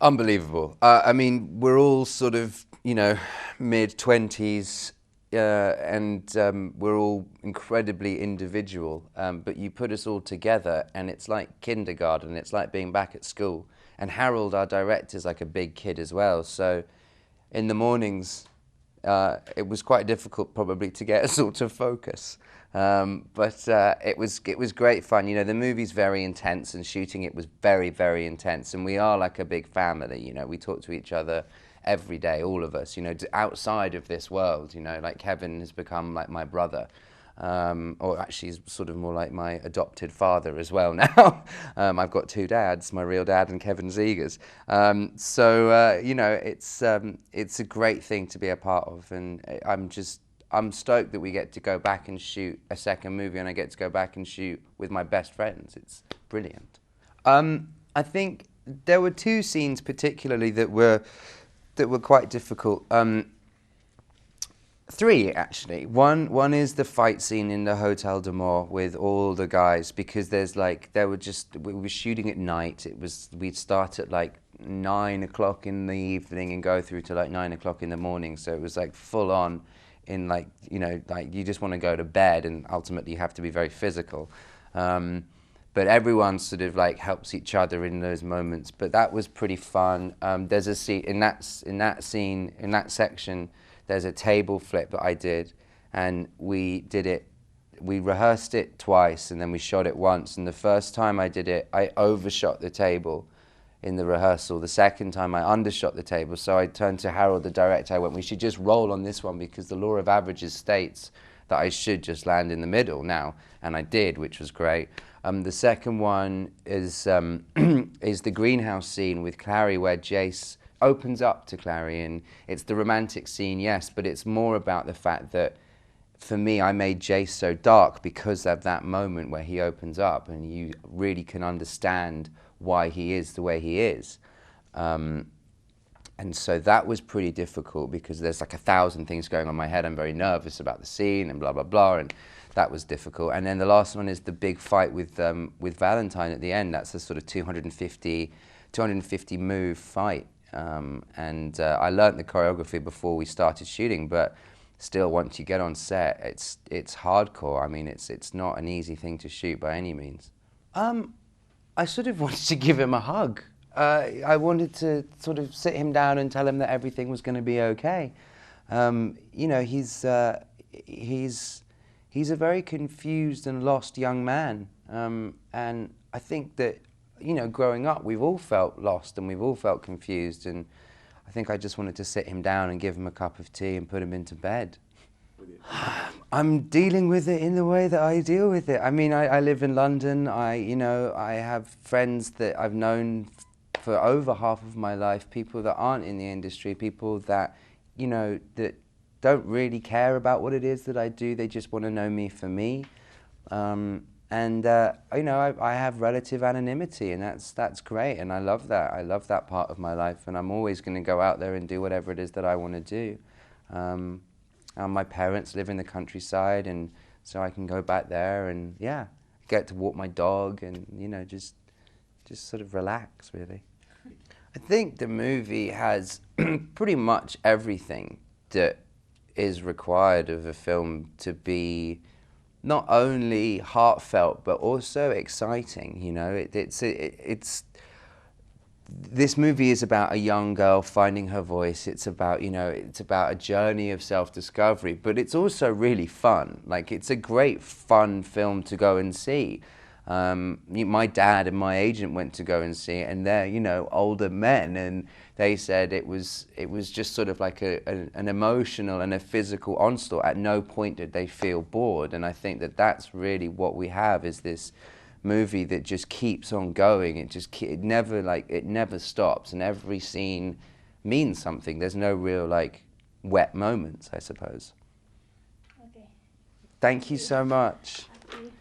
Unbelievable. I mean, we're all sort of, mid-20s, and we're all incredibly individual. But you put us all together, and it's like kindergarten. It's like being back at school. And Harold, our director, is like a big kid as well. So in the mornings, it was quite difficult probably to get us all to focus. But it was great fun. The movie's very intense, and shooting it was very, very intense. And we are like a big family. We talk to each other every day, all of us. Outside of this world. Like Kevin has become like my brother, or actually he's sort of more like my adopted father as well now. I've got two dads, my real dad and Kevin Zegers. It's a great thing to be a part of, and I'm stoked that we get to go back and shoot a second movie, and I get to go back and shoot with my best friends. It's brilliant. I think there were two scenes particularly that were quite difficult. Three, actually. One is the fight scene in the Hotel de Mort with all the guys, because we were shooting at night. We'd start at like 9 o'clock in the evening and go through to like 9 o'clock in the morning. So it was like full on in like you just want to go to bed, and ultimately you have to be very physical. But everyone sort of like helps each other in those moments. But that was pretty fun. There's a scene in that section. There's a table flip that I did, and we rehearsed it twice, and then we shot it once. And the first time I did it, I overshot the table in the rehearsal. The second time I undershot the table. So I turned to Harold, the director. I went, we should just roll on this one, because the law of averages states that I should just land in the middle now. And I did, which was great. The second one is the greenhouse scene with Clary, where Jace opens up to Clary, and it's the romantic scene, yes, but it's more about the fact that, for me, I made Jace so dark because of that moment where he opens up, and you really can understand why he is the way he is. And so that was pretty difficult, because there's like 1,000 things going on in my head. I'm very nervous about the scene and blah, blah, blah, and that was difficult. And then the last one is the big fight with Valentine at the end. That's a sort of 250 move fight. I learnt the choreography before we started shooting, but still, once you get on set, it's hardcore. I mean, it's not an easy thing to shoot by any means. I sort of wanted to give him a hug. I wanted to sort of sit him down and tell him that everything was going to be okay. He's a very confused and lost young man, and I think that, growing up, we've all felt lost and we've all felt confused, and I think I just wanted to sit him down and give him a cup of tea and put him into bed. I'm dealing with it in the way that I deal with it. I mean, I live in London. I have friends that I've known for over half of my life, people that aren't in the industry, people that, that don't really care about what it is that I do. They just want to know me for me. I have relative anonymity, and that's great, and I love that. I love that part of my life, and I'm always going to go out there and do whatever it is that I want to do. My parents live in the countryside, and so I can go back there and, get to walk my dog and, just sort of relax, really. I think the movie has pretty much everything that is required of a film to be not only heartfelt but also exciting. This movie is about a young girl finding her voice. It's about a journey of self-discovery, but it's also really fun. Like, it's a great fun film to go and see. My dad and my agent went to go and see it, and they're older men, and they said it was just sort of like an emotional and a physical onslaught. At no point did they feel bored, and I think that that's really what we have, is this movie that just keeps on going. It never stops, and every scene means something. There's no real wet moments, I suppose. Okay. Thank you so much. Thank you.